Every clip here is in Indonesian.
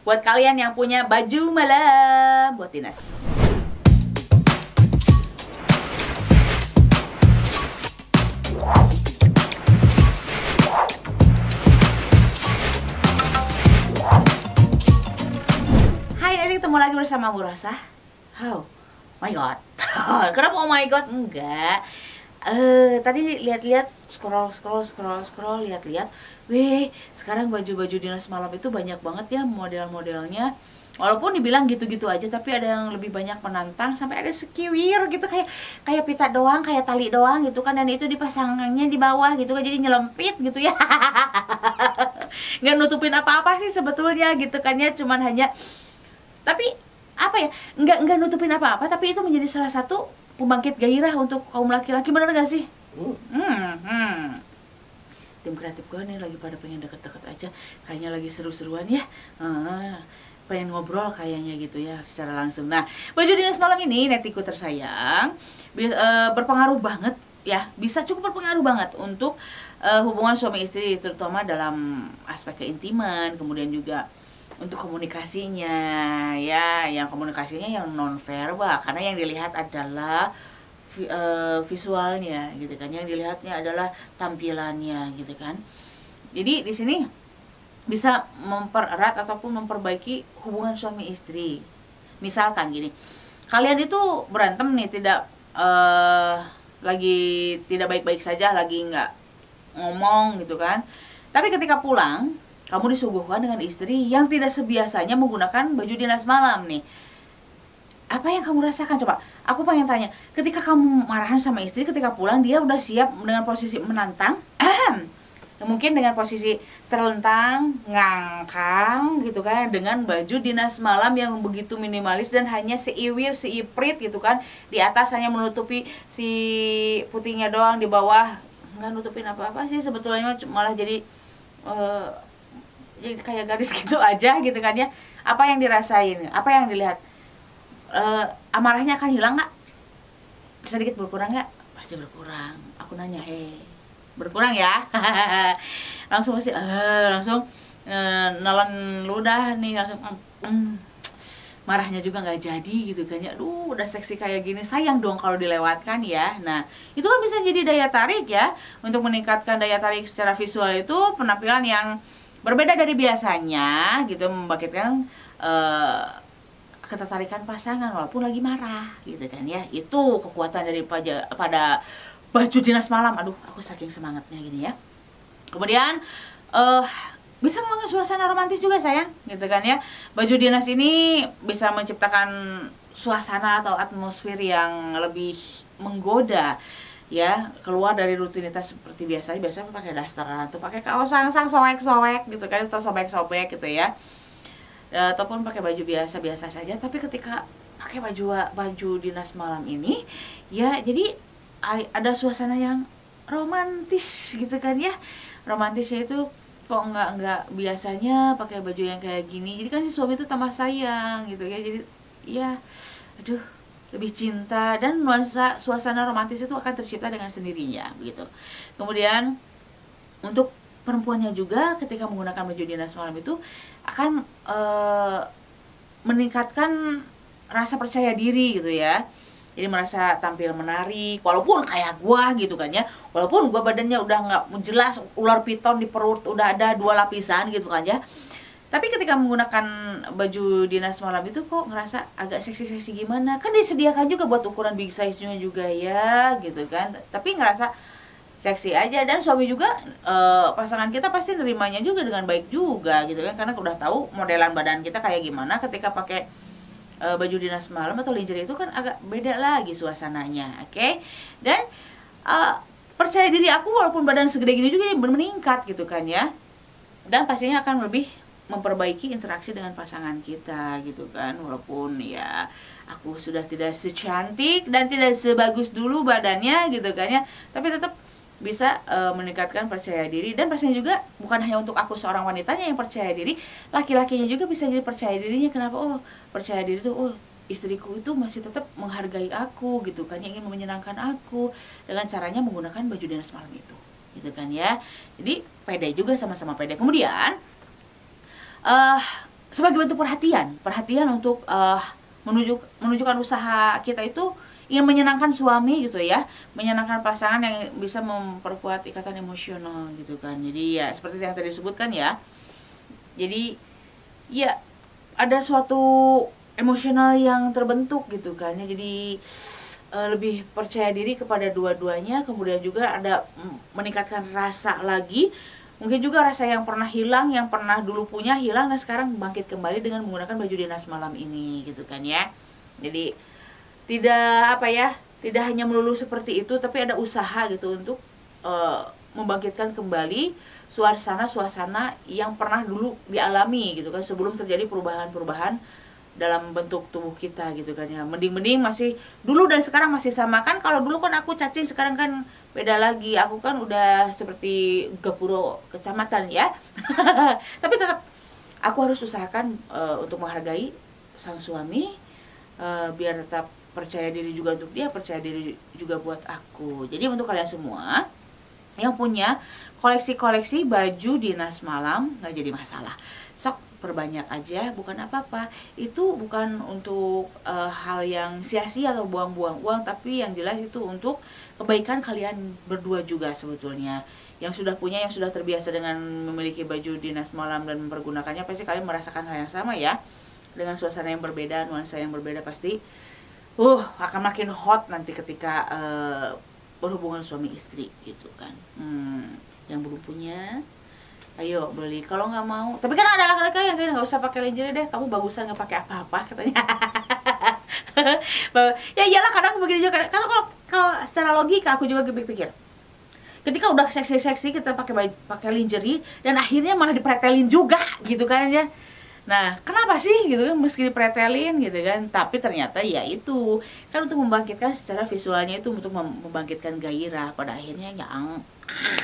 buat kalian yang punya baju malam buat dinas. Hai, nanti ketemu lagi bersama Bu Rosa. Oh my god. Kenapa oh my god? Enggak. Tadi lihat-lihat, scroll, lihat-lihat. Weh, sekarang baju-baju dinas malam itu banyak banget ya model-modelnya. Walaupun dibilang gitu-gitu aja, tapi ada yang lebih banyak menantang, sampai ada sekiwir gitu, kayak pita doang, kayak tali doang gitu kan, dan itu dipasangnya di bawah gitu kan, jadi nyelempit gitu ya. Nggak nutupin apa-apa sih sebetulnya gitu kan ya, cuman hanya, tapi apa ya, nggak nutupin apa-apa, tapi itu menjadi salah satu pembangkit gairah untuk kaum laki-laki, bener gak sih? Tim kreatif gue nih lagi pada pengen deket-deket aja, kayaknya lagi seru-seruan ya, pengen ngobrol kayaknya gitu ya secara langsung. Nah, baju dinas malam ini, netiku tersayang, berpengaruh banget ya, bisa cukup berpengaruh banget untuk hubungan suami istri, terutama dalam aspek keintiman, kemudian juga untuk komunikasinya ya, yang komunikasinya yang non verbal, karena yang dilihat adalah visualnya gitu kan, yang dilihatnya adalah tampilannya gitu kan. Jadi di sini bisa mempererat ataupun memperbaiki hubungan suami istri. Misalkan gini, kalian itu berantem nih, tidak lagi tidak baik-baik saja, lagi nggak ngomong gitu kan, tapi ketika pulang kamu disuguhkan dengan istri yang tidak sebiasanya menggunakan baju dinas malam nih. Apa yang kamu rasakan? Coba, aku pengen tanya. Ketika kamu marahan sama istri, ketika pulang dia udah siap dengan posisi menantang, mungkin dengan posisi terlentang, ngangkang gitu kan, dengan baju dinas malam yang begitu minimalis dan hanya seiwir, seiprit gitu kan. Di atas hanya menutupi si putihnya doang, di bawah nggak nutupin apa-apa sih sebetulnya, malah jadi kayak garis gitu aja gitu kan ya. Apa yang dirasain, apa yang dilihat, amarahnya akan hilang nggak? Sedikit berkurang nggak? Pasti berkurang. Aku nanya, berkurang ya? Langsung pasti langsung nelen ludah nih, langsung marahnya juga nggak jadi gitu kan ya. Aduh, udah seksi kayak gini, sayang dong kalau dilewatkan ya. Nah, itu kan bisa jadi daya tarik ya, untuk meningkatkan daya tarik secara visual. Itu penampilan yang berbeda dari biasanya gitu, membangkitkan ketertarikan pasangan walaupun lagi marah gitu kan ya. Itu kekuatan dari pada baju dinas malam. Aduh, aku saking semangatnya gini ya. Kemudian bisa membangun suasana romantis juga sayang gitu kan ya. Baju dinas ini bisa menciptakan suasana atau atmosfer yang lebih menggoda ya, keluar dari rutinitas seperti biasa pakai daster atau pakai kaos sang sobek-sobek gitu kan, atau sobek-sobek gitu ya, ataupun pakai baju biasa saja. Tapi ketika pakai baju dinas malam ini ya, jadi ada suasana yang romantis gitu kan ya. Romantisnya itu kok nggak biasanya pakai baju yang kayak gini, jadi kan si suami itu tambah sayang gitu ya. Jadi ya, aduh, lebih cinta, dan nuansa suasana romantis itu akan tercipta dengan sendirinya begitu. Kemudian untuk perempuannya juga, ketika menggunakan baju dinas malam itu akan meningkatkan rasa percaya diri gitu ya. Jadi merasa tampil menarik, walaupun kayak gua gitu kan ya, walaupun gua badannya udah nggak jelas, ular piton di perut udah ada 2 lapisan gitu kan ya, tapi ketika menggunakan baju dinas malam itu kok ngerasa agak seksi-seksi gimana. Kan disediakan juga buat ukuran big size-nya juga ya gitu kan, tapi ngerasa seksi aja. Dan suami juga, pasangan kita pasti nerimanya juga dengan baik juga gitu kan, karena udah tahu modelan badan kita kayak gimana. Ketika pakai baju dinas malam atau lingerie itu kan agak beda lagi suasananya, oke? Dan percaya diri aku walaupun badan segede gini juga meningkat gitu kan ya. Dan pastinya akan lebih memperbaiki interaksi dengan pasangan kita gitu kan. Walaupun ya aku sudah tidak secantik dan tidak sebagus dulu badannya gitu kan ya, tapi tetap bisa meningkatkan percaya diri. Dan pastinya juga bukan hanya untuk aku seorang wanitanya yang percaya diri, laki-lakinya juga bisa jadi percaya dirinya. Kenapa? Oh, percaya diri tuh, istriku itu masih tetap menghargai aku gitu kan, yang ingin menyenangkan aku dengan caranya menggunakan baju dinas malam itu gitu kan ya. Jadi pede juga, sama-sama pede. Kemudian sebagai bentuk perhatian untuk menunjukkan usaha kita itu ingin menyenangkan suami gitu ya, menyenangkan pasangan yang bisa memperkuat ikatan emosional gitu kan. Jadi ya seperti yang tadi disebutkan ya. Jadi ya ada suatu emosional yang terbentuk gitu kan ya. Jadi lebih percaya diri kepada dua-duanya, kemudian juga ada meningkatkan rasa lagi. Mungkin juga rasa yang pernah hilang, yang pernah dulu punya hilang dan sekarang bangkit kembali dengan menggunakan baju dinas malam ini gitu kan ya. Jadi tidak tidak hanya melulu seperti itu, tapi ada usaha gitu untuk membangkitkan kembali suasana yang pernah dulu dialami gitu kan, sebelum terjadi perubahan-perubahan dalam bentuk tubuh kita gitu kan ya. Mending masih dulu dan sekarang masih sama kan. Kalau dulu kan aku cacing, sekarang kan beda lagi. Aku kan udah seperti gapuro kecamatan ya. Tapi tetap aku harus usahakan untuk menghargai sang suami, biar tetap percaya diri juga untuk dia, percaya diri juga buat aku. Jadi untuk kalian semua yang punya koleksi-koleksi baju dinas malam, nggak jadi masalah, sok perbanyak aja, bukan apa-apa. Itu bukan untuk hal yang sia-sia atau buang-buang uang, tapi yang jelas itu untuk kebaikan kalian berdua juga sebetulnya. Yang sudah punya, yang sudah terbiasa dengan memiliki baju dinas malam dan mempergunakannya, pasti kalian merasakan hal yang sama ya. Dengan suasana yang berbeda, nuansa yang berbeda, pasti akan makin hot nanti ketika berhubungan suami istri gitu kan. Yang belum punya, ayo beli. Kalau nggak mau, tapi kan ada laki-laki yang kayaknya nggak usah pakai lingerie deh, kamu bagusan nggak pakai apa-apa katanya. Ya iyalah, kadang begini juga. Kalau secara logika aku juga pikir, ketika udah seksi kita pakai lingerie dan akhirnya malah dipretelin juga gitu kan ya. Nah, kenapa sih gitu kan meski dipretelin gitu kan? Tapi ternyata ya itu kan untuk membangkitkan secara visualnya, itu untuk membangkitkan gairah. Pada akhirnya yang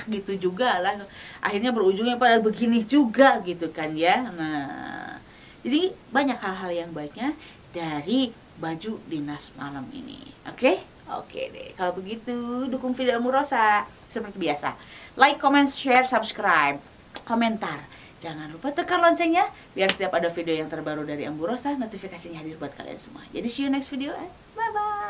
gitu juga lah. Akhirnya berujungnya pada begini juga gitu kan ya. Nah, jadi banyak hal-hal yang baiknya dari baju dinas malam ini. Oke? Oke deh. Kalau begitu dukung video Amburosa seperti biasa. Like, comment, share, subscribe, komentar. Jangan lupa tekan loncengnya biar setiap ada video yang terbaru dari Amburosa, notifikasinya hadir buat kalian semua. Jadi see you next video. Bye bye.